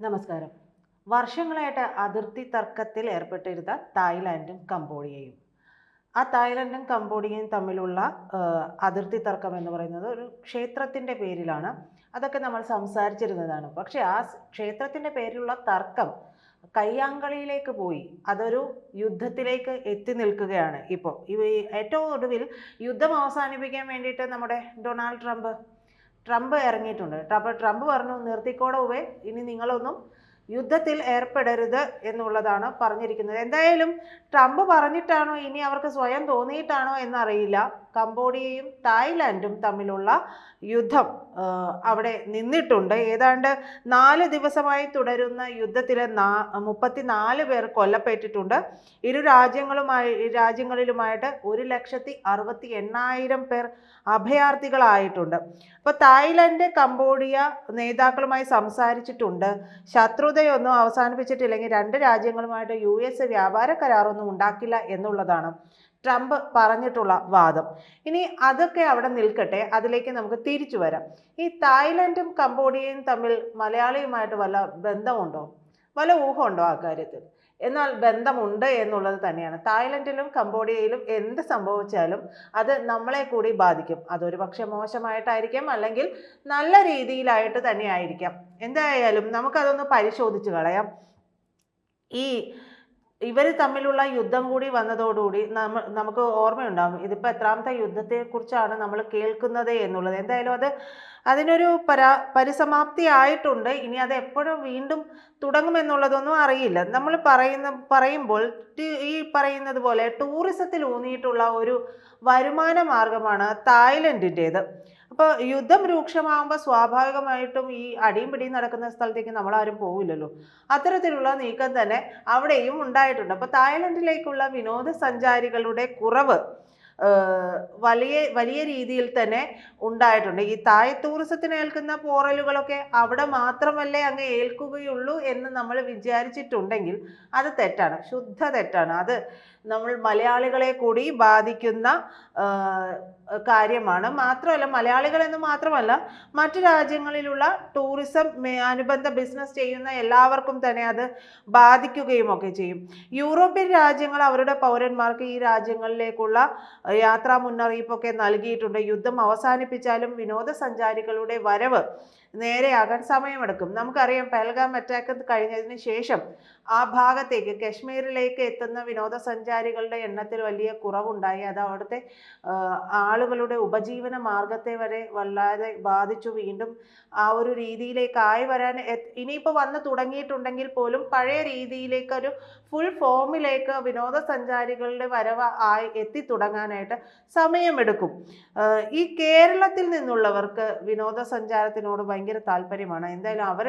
നമസ്കാരം. വർഷങ്ങളായിട്ട് അതിർത്തി തർക്കത്തിൽ ഏർപ്പെട്ടിരുന്ന തായ്ലാൻഡും കംബോഡിയയും. ആ തായ്ലൻഡും കംബോഡിയയും തമ്മിലുള്ള അതിർത്തി തർക്കം എന്ന് പറയുന്നത് ഒരു ക്ഷേത്രത്തിൻ്റെ പേരിലാണ്. അതൊക്കെ നമ്മൾ സംസാരിച്ചിരുന്നതാണ്. പക്ഷേ ക്ഷേത്രത്തിൻ്റെ പേരിലുള്ള തർക്കം കയ്യാങ്കളിയിലേക്ക് പോയി. അതൊരു യുദ്ധത്തിലേക്ക് എത്തി നിൽക്കുകയാണ് ഇപ്പോൾ. ഏറ്റവും ഒടുവിൽ യുദ്ധം അവസാനിപ്പിക്കാൻ വേണ്ടിയിട്ട് നമ്മുടെ ഡൊണാൾഡ് ട്രംപ് ഇറങ്ങിയിട്ടുണ്ട്. അപ്പോൾ ട്രംപ് പറഞ്ഞു, നിർത്തിക്കോടവേ, ഇനി നിങ്ങളൊന്നും യുദ്ധത്തിൽ ഏർപ്പെടരുത് എന്നുള്ളതാണ് പറഞ്ഞിരിക്കുന്നത്. എന്തായാലും ട്രംപ് പറഞ്ഞിട്ടാണോ ഇനി അവർക്ക് സ്വയം തോന്നിയിട്ടാണോ എന്നറിയില്ല, കംബോഡിയയും തായ്ലാൻഡും തമ്മിലുള്ള യുദ്ധം അവിടെ നിന്നിട്ടുണ്ട്. ഏതാണ്ട് 4 ദിവസമായി തുടരുന്ന യുദ്ധത്തിൽ 34 പേർ കൊല്ലപ്പെട്ടിട്ടുണ്ട്. രാജ്യങ്ങളിലുമായിട്ട് 1,68,000 പേർ അഭയാർത്ഥികളായിട്ടുണ്ട്. അപ്പോൾ തായ്ലൻഡ് കംബോഡിയ നേതാക്കളുമായി സംസാരിച്ചിട്ടുണ്ട്. ശത്രുതയൊന്നും അവസാനിപ്പിച്ചിട്ടില്ലെങ്കിൽ 2 രാജ്യങ്ങളുമായിട്ട് US വ്യാപാര കരാറൊന്നും ഉണ്ടാക്കില്ല എന്നുള്ളതാണ് ട്രംപ് പറഞ്ഞിട്ടുള്ള വാദം. ഇനി അതൊക്കെ അവിടെ നിൽക്കട്ടെ, അതിലേക്ക് നമുക്ക് തിരിച്ചു വരാം. ഈ തായ്ലൻഡും കംബോഡിയയും തമ്മിൽ മലയാളിയുമായിട്ട് വല്ല ബന്ധമുണ്ടോ, വല്ല ഊഹമുണ്ടോ ആ കാര്യത്തിൽ? എന്നാൽ ബന്ധമുണ്ട് എന്നുള്ളത് തന്നെയാണ്. തായ്ലൻഡിലും കംബോഡിയയിലും എന്ത് സംഭവിച്ചാലും അത് നമ്മളെ കൂടി ബാധിക്കും. അതൊരു പക്ഷെ മോശമായിട്ടായിരിക്കാം, അല്ലെങ്കിൽ നല്ല രീതിയിലായിട്ട് തന്നെ ആയിരിക്കാം. എന്തായാലും നമുക്കതൊന്ന് പരിശോധിച്ച് കളയാം. ഇവർ തമ്മിലുള്ള യുദ്ധം കൂടി വന്നതോടുകൂടി നമുക്ക് ഓർമ്മയുണ്ടാകും ഇതിപ്പോൾ എത്രാമത്തെ യുദ്ധത്തെക്കുറിച്ചാണ് നമ്മൾ കേൾക്കുന്നത് എന്നുള്ളത്. എന്തായാലും അതിനൊരു പരിസമാപ്തി ആയിട്ടുണ്ട്. ഇനി അത് എപ്പോഴും വീണ്ടും തുടങ്ങുമെന്നുള്ളതൊന്നും അറിയില്ല. നമ്മൾ പറയുമ്പോൾ ഈ പറയുന്നത് പോലെ ടൂറിസത്തിൽ ഊന്നിയിട്ടുള്ള ഒരു വരുമാന മാർഗമാണ് തായ്ലൻഡിൻ്റേത്. അപ്പോൾ യുദ്ധം രൂക്ഷമാകുമ്പോൾ സ്വാഭാവികമായിട്ടും ഈ അടിയും പിടിയും നടക്കുന്ന സ്ഥലത്തേക്ക് നമ്മളാരും പോവില്ലല്ലോ. അത്തരത്തിലുള്ള നീക്കം തന്നെ അവിടെയും ഉണ്ടായിട്ടുണ്ട്. അപ്പോൾ തായ്ലൻഡിലേക്കുള്ള വിനോദസഞ്ചാരികളുടെ കുറവ് വലിയ രീതിയിൽ തന്നെ ഉണ്ടായിട്ടുണ്ട്. ഈ തായ് ടൂറിസത്തിന് ഏൽക്കുന്ന പോറലുകളൊക്കെ അവിടെ മാത്രമല്ലേ അങ്ങ് ഏൽക്കുകയുള്ളൂ എന്ന് നമ്മൾ വിചാരിച്ചിട്ടുണ്ടെങ്കിൽ അത് തെറ്റാണ്, ശുദ്ധ തെറ്റാണ്. അത് നമ്മൾ മലയാളികളെ കൂടി ബാധിക്കുന്ന കാര്യമാണ്. മാത്രമല്ല, മലയാളികളെന്ന് മാത്രമല്ല, മറ്റു രാജ്യങ്ങളിലുള്ള ടൂറിസം അനുബന്ധ ബിസിനസ് ചെയ്യുന്ന എല്ലാവർക്കും തന്നെ അത് ബാധിക്കുകയും ഒക്കെ ചെയ്യും. യൂറോപ്യൻ രാജ്യങ്ങൾ അവരുടെ പൗരന്മാർക്ക് ഈ രാജ്യങ്ങളിലേക്കുള്ള യാത്രാ മുന്നറിയിപ്പൊക്കെ നൽകിയിട്ടുണ്ട്. യുദ്ധം അവസാനിപ്പിച്ചാലും വിനോദസഞ്ചാരികളുടെ വരവ് നേരെയാകാൻ സമയമെടുക്കും. നമുക്കറിയാം, പെഹൽഗാം അറ്റാക്ക് കഴിഞ്ഞതിന് ശേഷം ആ ഭാഗത്തേക്ക് കശ്മീരിലേക്ക് എത്തുന്ന വിനോദസഞ്ചാരികളുടെ എണ്ണത്തിൽ വലിയ കുറവുണ്ടായി. അത് അവിടുത്തെ ആളുകളുടെ ഉപജീവന മാർഗത്തെ വരെ വല്ലാതെ ബാധിച്ചു. വീണ്ടും ആ ഒരു രീതിയിലേക്കായി വരാൻ ഇനിയിപ്പോൾ വന്ന് തുടങ്ങിയിട്ടുണ്ടെങ്കിൽ പോലും പഴയ രീതിയിലേക്കൊരു ഫുൾ ഫോമിലേക്ക് വിനോദസഞ്ചാരികളുടെ വരവ് എത്തിത്തുടങ്ങാനായിട്ട് സമയമെടുക്കും. ഈ കേരളത്തിൽ നിന്നുള്ളവർക്ക് വിനോദസഞ്ചാരത്തിനോട് ഭയങ്കര താല്പര്യമാണ്. എന്തായാലും അവർ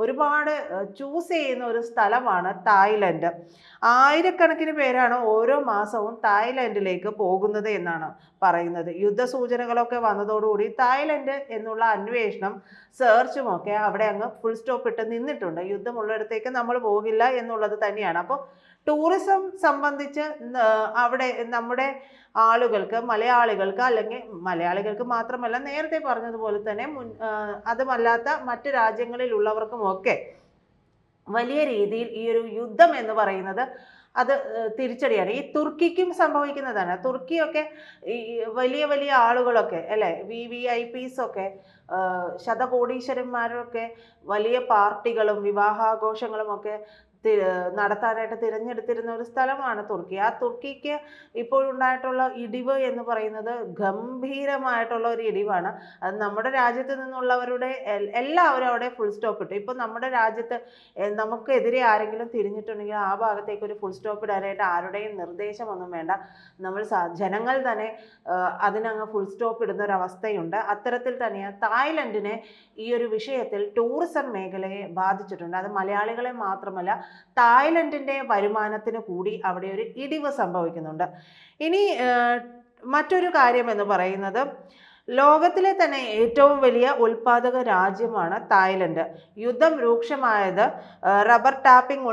ഒരുപാട് ചൂസ് ചെയ്യുന്ന ഒരു സ്ഥലമാണ് തായ്ലൻഡ്. ആയിരക്കണക്കിന് പേരാണ് ഓരോ മാസവും തായ്ലൻഡിലേക്ക് പോകുന്നത് എന്നാണ് പറയുന്നത്. യുദ്ധസൂചനകളൊക്കെ വന്നതോടുകൂടി തായ്ലൻഡ് എന്നുള്ള അന്വേഷണം സെർച്ചുമൊക്കെ അവിടെ അങ്ങ് ഫുൾ സ്റ്റോപ്പ് ഇട്ട് നിന്നിട്ടുണ്ട്. യുദ്ധമുള്ളിടത്തേക്ക് നമ്മൾ പോകില്ല എന്നുള്ളത് തന്നെയാണ്. അപ്പോൾ ടൂറിസം സംബന്ധിച്ച് അവിടെ നമ്മുടെ ആളുകൾക്ക്, മലയാളികൾക്ക്, അല്ലെങ്കിൽ മലയാളികൾക്ക് മാത്രമല്ല, നേരത്തെ പറഞ്ഞതുപോലെ തന്നെ അതുമല്ലാത്ത മറ്റ് രാജ്യങ്ങളിലുള്ളവർക്കുമൊക്കെ വലിയ രീതിയിൽ ഈ ഒരു യുദ്ധം എന്ന് പറയുന്നത് അത് തിരിച്ചടിയാണ്. ഈ തുർക്കിക്കും സംഭവിക്കുന്നതാണ്. തുർക്കിയൊക്കെ ഈ വലിയ വലിയ ആളുകളൊക്കെ അല്ലേ, VVIPs ഒക്കെ, ശതകോടീശ്വരന്മാരൊക്കെ വലിയ പാർട്ടികളും വിവാഹാഘോഷങ്ങളും ഒക്കെ നടത്താനായിട്ട് തിരഞ്ഞെടുത്തിരുന്ന ഒരു സ്ഥലമാണ് തുർക്കി. ആ തുർക്കിക്ക് ഇപ്പോഴുണ്ടായിട്ടുള്ള ഇടിവ് എന്ന് പറയുന്നത് ഗംഭീരമായിട്ടുള്ള ഒരു ഇടിവാണ്. അത് നമ്മുടെ രാജ്യത്ത് നിന്നുള്ളവരുടെ എല്ലാവരും അവിടെ ഫുൾ സ്റ്റോപ്പ് ഇട്ടു. ഇപ്പോൾ നമ്മുടെ രാജ്യത്ത് നമുക്കെതിരെ ആരെങ്കിലും തിരിഞ്ഞിട്ടുണ്ടെങ്കിൽ ആ ഭാഗത്തേക്ക് ഒരു ഫുൾ സ്റ്റോപ്പ് ഇടാനായിട്ട് ആരുടെയും നിർദ്ദേശമൊന്നും വേണ്ട. നമ്മൾ ജനങ്ങൾ തന്നെ അതിനങ്ങ് ഫുൾ സ്റ്റോപ്പ് ഇടുന്ന ഒരു അവസ്ഥയുണ്ട്. അത്തരത്തിൽ തന്നെയാണ് തായ്ലൻഡിനെ ഈ ഒരു വിഷയത്തിൽ ടൂറിസം മേഖലയെ ബാധിച്ചിട്ടുണ്ട്. അത് മലയാളികളെ മാത്രമല്ല, തായ്ലൻഡിൻ്റെ വരുമാനത്തിന് കൂടി അവിടെ ഒരു ഇടിവ് സംഭവിക്കുന്നുണ്ട്. ഇനി മറ്റൊരു കാര്യം എന്ന് പറയുന്നത്, ലോകത്തിലെ തന്നെ ഏറ്റവും വലിയ ഉൽപാദക രാജ്യമാണ് തായ്ലൻഡ്. യുദ്ധം രൂക്ഷമായത് റബ്ബർ ടാപ്പിംഗ്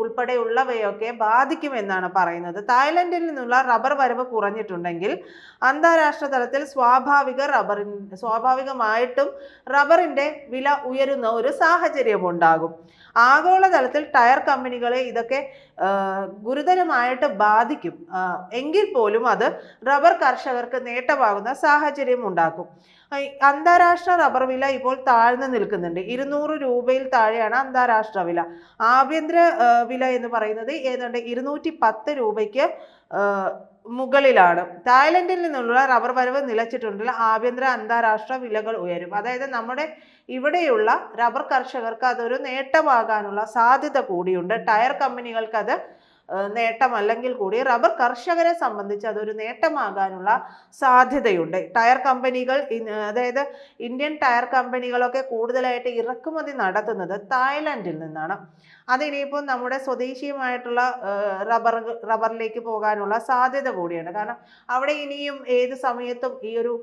ഉൾപ്പെടെയുള്ളവയൊക്കെ ബാധിക്കുമെന്നാണ് പറയുന്നത്. തായ്ലൻഡിൽ നിന്നുള്ള റബ്ബർ വരവ് കുറഞ്ഞിട്ടുണ്ടെങ്കിൽ അന്താരാഷ്ട്ര തലത്തിൽ സ്വാഭാവികമായിട്ടും റബ്ബറിന്റെ വില ഉയരുന്ന ഒരു സാഹചര്യം ഉണ്ടാകും. ആഗോളതലത്തിൽ ടയർ കമ്പനികളെ ഇതൊക്കെ ഗുരുതരമായിട്ട് ബാധിക്കും. എങ്കിൽ പോലും അത് റബ്ബർ കർഷകർക്ക് നേട്ടമാകുന്ന സാഹചര്യം ഉണ്ടാക്കും. അന്താരാഷ്ട്ര റബ്ബർ വില ഇപ്പോൾ താഴ്ന്നു നിൽക്കുന്നുണ്ട്. 200 രൂപയിൽ താഴെയാണ് അന്താരാഷ്ട്ര വില. ആഭ്യന്തര വില എന്ന് പറയുന്നത് ഏതാണ്ട് 210 രൂപയ്ക്ക് മുകളിലാണ്. തായ്ലൻഡിൽ നിന്നുള്ള റബ്ബർ വരവ് നിലച്ചിട്ടുണ്ടെങ്കിൽ ആഭ്യന്തര അന്താരാഷ്ട്ര വിലകൾ ഉയരും. അതായത് നമ്മുടെ ഇവിടെയുള്ള റബ്ബർ കർഷകർക്ക് അതൊരു നേട്ടമാകാനുള്ള സാധ്യത കൂടിയുണ്ട്. ടയർ കമ്പനികൾക്ക് അത് നേട്ടമല്ലെങ്കിൽ കൂടി റബ്ബർ കർഷകരെ സംബന്ധിച്ച് അതൊരു നേട്ടമാകാനുള്ള സാധ്യതയുണ്ട്. ടയർ കമ്പനികൾ, അതായത് ഇന്ത്യൻ ടയർ കമ്പനികളൊക്കെ കൂടുതലായിട്ട് ഇറക്കുമതി നടത്തുന്നത് തായ്ലൻഡിൽ നിന്നാണ്. അതിനിപ്പോൾ നമ്മുടെ സ്വദേശീയമായിട്ടുള്ള റബ്ബറിലേക്ക് പോകാനുള്ള സാധ്യത കൂടിയാണ്. കാരണം അവിടെ ഇനിയും ഏത് സമയത്തും ഈ ഒരു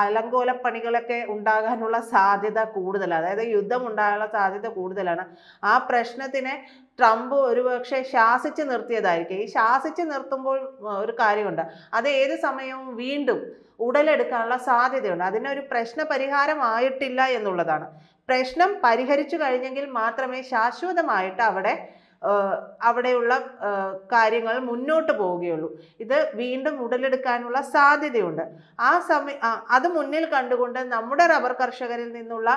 അലങ്കോലപ്പണികളൊക്കെ ഉണ്ടാകാനുള്ള സാധ്യത കൂടുതലാണ്. അതായത് യുദ്ധം ഉണ്ടാകാനുള്ള സാധ്യത കൂടുതലാണ്. ആ പ്രശ്നത്തിനെ ട്രംപ് ഒരുപക്ഷെ ശാസിച്ച് നിർത്തിയതായിരിക്കും. ഈ ശാസിച്ച് നിർത്തുമ്പോൾ ഒരു കാര്യമുണ്ട്, അത് ഏത് സമയവും വീണ്ടും ഉടലെടുക്കാനുള്ള സാധ്യതയുണ്ട്. അതിനൊരു പ്രശ്ന പരിഹാരമായിട്ടില്ല എന്നുള്ളതാണ്. പ്രശ്നം പരിഹരിച്ചു കഴിഞ്ഞെങ്കിൽ മാത്രമേ ശാശ്വതമായിട്ട് അവിടെയുള്ള കാര്യങ്ങൾ മുന്നോട്ട് പോവുകയുള്ളൂ. ഇത് വീണ്ടും ഉടലെടുക്കാനുള്ള സാധ്യതയുണ്ട്. അത് മുന്നിൽ കണ്ടുകൊണ്ട് നമ്മുടെ റബ്ബർ കർഷകരിൽ നിന്നുള്ള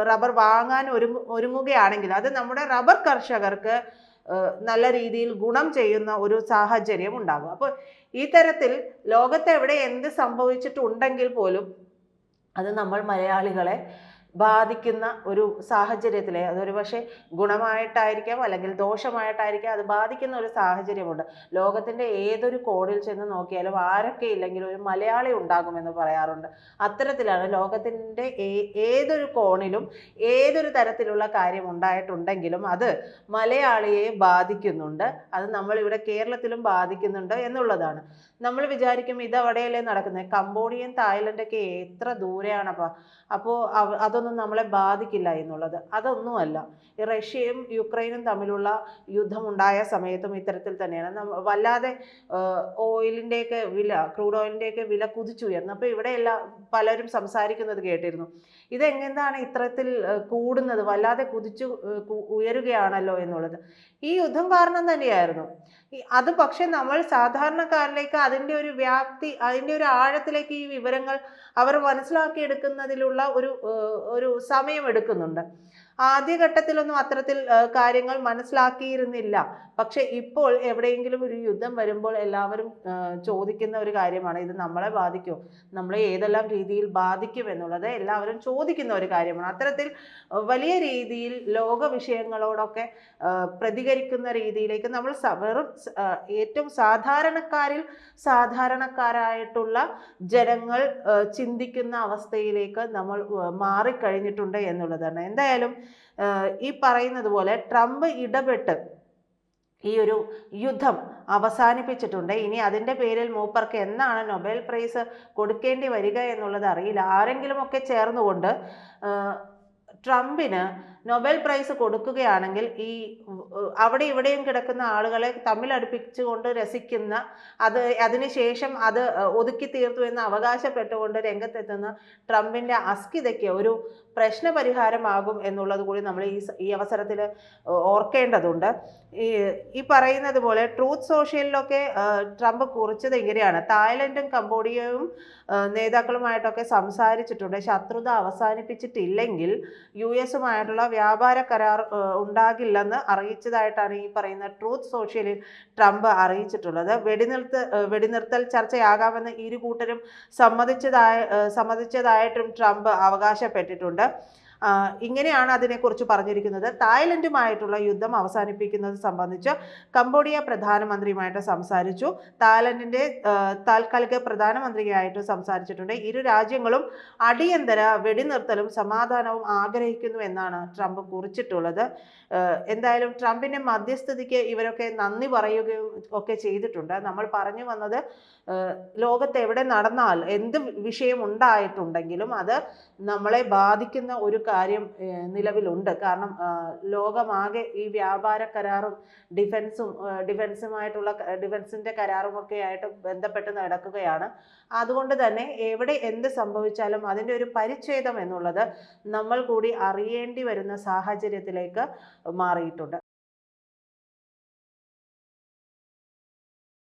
റബ്ബർ വാങ്ങാൻ ഒരുങ്ങുകയാണെങ്കിൽ അത് നമ്മുടെ റബ്ബർ കർഷകർക്ക് നല്ല രീതിയിൽ ഗുണം ചെയ്യുന്ന ഒരു സാഹചര്യം ഉണ്ടാകും. അപ്പോൾ ഈ തരത്തിൽ ലോകത്തെവിടെ എന്ത് സംഭവിച്ചിട്ടുണ്ടെങ്കിൽ പോലും അത് നമ്മൾ മലയാളികളെ ബാധിക്കുന്ന ഒരു സാഹചര്യത്തിലെ അതൊരു പക്ഷേ ഗുണമായിട്ടായിരിക്കാം അല്ലെങ്കിൽ ദോഷമായിട്ടായിരിക്കാം അത് ബാധിക്കുന്ന ഒരു സാഹചര്യമുണ്ട്. ലോകത്തിൻ്റെ ഏതൊരു കോണിൽ ചെന്ന് നോക്കിയാലും ആരൊക്കെ ഇല്ലെങ്കിലും ഒരു മലയാളി ഉണ്ടാകുമെന്ന് പറയാറുണ്ട്. അത്തരത്തിലാണ് ലോകത്തിൻ്റെ ഏതൊരു കോണിലും ഏതൊരു തരത്തിലുള്ള കാര്യം ഉണ്ടായിട്ടുണ്ടെങ്കിലും അത് മലയാളിയെ ബാധിക്കുന്നുണ്ട്. അത് നമ്മളിവിടെ കേരളത്തിലും ബാധിക്കുന്നുണ്ട് എന്നുള്ളതാണ്. നമ്മൾ വിചാരിക്കും ഇതവിടെയല്ലേ നടക്കുന്നത്, കംബോഡിയൻ തായ്ലൻഡൊക്കെ എത്ര ദൂരെയാണപ്പോൾ, അപ്പോൾ അതൊന്നും നമ്മളെ ബാധിക്കില്ല എന്നുള്ളത്. അതൊന്നുമല്ല. റഷ്യയും യുക്രൈനും തമ്മിലുള്ള യുദ്ധമുണ്ടായ സമയത്തും ഇത്തരത്തിൽ തന്നെയാണ്. വല്ലാതെ ഓയിലിൻ്റെയൊക്കെ വില, ക്രൂഡ് ഓയിലിൻ്റെയൊക്കെ വില കുതിച്ചുയർന്നു. അപ്പോൾ ഇവിടെയെല്ലാം പലരും സംസാരിക്കുന്നത് കേട്ടിരുന്നു, ഇതെങ്ങനെയാണ് ഇത്തരത്തിൽ കൂടുന്നത്, വല്ലാതെ ഉയരുകയാണല്ലോ എന്നുള്ളത്. ഈ യുദ്ധം കാരണം തന്നെയായിരുന്നു. അത് പക്ഷെ നമ്മൾ സാധാരണക്കാരിലേക്ക് അതിൻ്റെ ഒരു വ്യാപ്തി, അതിൻ്റെ ഒരു ആഴത്തിലേക്ക് ഈ വിവരങ്ങൾ അവർ മനസ്സിലാക്കിയെടുക്കുന്നതിലുള്ള ഒരു സമയം എടുക്കുന്നുണ്ട്. ആദ്യഘട്ടത്തിലൊന്നും അത്തരത്തിൽ കാര്യങ്ങൾ മനസ്സിലാക്കിയിരുന്നില്ല. പക്ഷെ ഇപ്പോൾ എവിടെയെങ്കിലും ഒരു യുദ്ധം വരുമ്പോൾ എല്ലാവരും ചോദിക്കുന്ന ഒരു കാര്യമാണ്, ഇത് നമ്മളെ ബാധിക്കുമോ, നമ്മളെ ഏതെല്ലാം രീതിയിൽ ബാധിക്കും എന്നുള്ളത് എല്ലാവരും ചോദിക്കുന്ന ഒരു കാര്യമാണ്. അത്തരത്തിൽ വലിയ രീതിയിൽ ലോക വിഷയങ്ങളോടൊക്കെ പ്രതികരിക്കുന്ന രീതിയിലേക്ക് നമ്മൾ വെറും ഏറ്റവും സാധാരണക്കാരായിട്ടുള്ള ജനങ്ങൾ ചിന്തിക്കുന്ന അവസ്ഥയിലേക്ക് നമ്മൾ മാറിക്കഴിഞ്ഞിട്ടുണ്ട് എന്നുള്ളതാണ്. എന്തായാലും ഈ പറയുന്നത് പോലെ ട്രംപ് ഇടപെട്ട് ഈ ഒരു യുദ്ധം അവസാനിപ്പിച്ചിട്ടുണ്ട്. ഇനി അതിൻ്റെ പേരിൽ മൂപ്പർക്ക് എന്നാണ് നൊബേൽ പ്രൈസ് കൊടുക്കേണ്ടി വരിക എന്നുള്ളത് അറിയില്ല. ആരെങ്കിലുമൊക്കെ ചേർന്നുകൊണ്ട് ട്രംപിന് നൊബേൽ പ്രൈസ് കൊടുക്കുകയാണെങ്കിൽ ഈ അവിടെ ഇവിടെയും കിടക്കുന്ന ആളുകളെ തമ്മിലടുപ്പിച്ചുകൊണ്ട് രസിക്കുന്ന, അതിനുശേഷം അത് ഒതുക്കി തീർത്തു എന്ന് അവകാശപ്പെട്ടുകൊണ്ട് രംഗത്തെത്തുന്ന ട്രംപിൻ്റെ അസ്കിതയ്ക്ക് ഒരു പ്രശ്ന പരിഹാരമാകും എന്നുള്ളത് കൂടി നമ്മൾ ഈ അവസരത്തിൽ ഓർക്കേണ്ടതുണ്ട്. ഈ പറയുന്നത് പോലെ ട്രൂത്ത് സോഷ്യലിലൊക്കെ ട്രംപ് കുറിച്ചത് ഇങ്ങനെയാണ്, തായ്ലൻഡും കംബോഡിയയും നേതാക്കളുമായിട്ടൊക്കെ സംസാരിച്ചിട്ടുണ്ട്. ശത്രുത അവസാനിപ്പിച്ചിട്ടില്ലെങ്കിൽ US-ഉമായിട്ടുള്ള വ്യാപാര കരാർ ഉണ്ടാകില്ലെന്ന് അറിയിച്ചതായിട്ടാണ് ഈ പറയുന്ന ട്രൂത്ത് സോഷ്യലിൽ ട്രംപ് അറിയിച്ചിട്ടുള്ളത്. വെടിനിർത്തൽ ചർച്ചയാകാമെന്ന് ഇരു കൂട്ടരും സമ്മതിച്ചതായിട്ടും ട്രംപ് അവകാശപ്പെട്ടിട്ടുണ്ട്. ഇങ്ങനെയാണ് അതിനെക്കുറിച്ച് പറഞ്ഞിരിക്കുന്നത്. തായ്ലൻഡുമായിട്ടുള്ള യുദ്ധം അവസാനിപ്പിക്കുന്നത് സംബന്ധിച്ച് കംബോഡിയ പ്രധാനമന്ത്രിയുമായിട്ട് സംസാരിച്ചു. തായ്ലൻഡിൻ്റെ താൽക്കാലിക പ്രധാനമന്ത്രിയായിട്ട് സംസാരിച്ചിട്ടുണ്ട്. ഇരു രാജ്യങ്ങളും അടിയന്തര വെടിനിർത്തലും സമാധാനവും ആഗ്രഹിക്കുന്നു എന്നാണ് ട്രംപ് കുറിച്ചിട്ടുള്ളത്. എന്തായാലും ട്രംപിൻ്റെ മധ്യസ്ഥതയ്ക്ക് ഇവരൊക്കെ നന്ദി പറയുകയും ഒക്കെ ചെയ്തിട്ടുണ്ട്. നമ്മൾ പറഞ്ഞു വന്നത് ലോകത്ത് എവിടെ നടന്നാൽ എന്ത് വിഷയം ഉണ്ടായിട്ടുണ്ടെങ്കിലും അത് നമ്മളെ ബാധിക്കുന്ന ഒരു കാര്യം നിലവിലുണ്ട്. കാരണം ലോകമാകെ ഈ വ്യാപാര കരാറും ഡിഫൻസിൻ്റെ കരാറും ഒക്കെ ആയിട്ട് ബന്ധപ്പെട്ട് നടക്കുകയാണ്. അതുകൊണ്ട് തന്നെ എവിടെ എന്ത് സംഭവിച്ചാലും അതിൻ്റെ ഒരു പരിച്ഛേദം എന്നുള്ളത് നമ്മൾ കൂടി അറിയേണ്ടി വരുന്ന സാഹചര്യത്തിലേക്ക് മാറിയിട്ടുണ്ട്.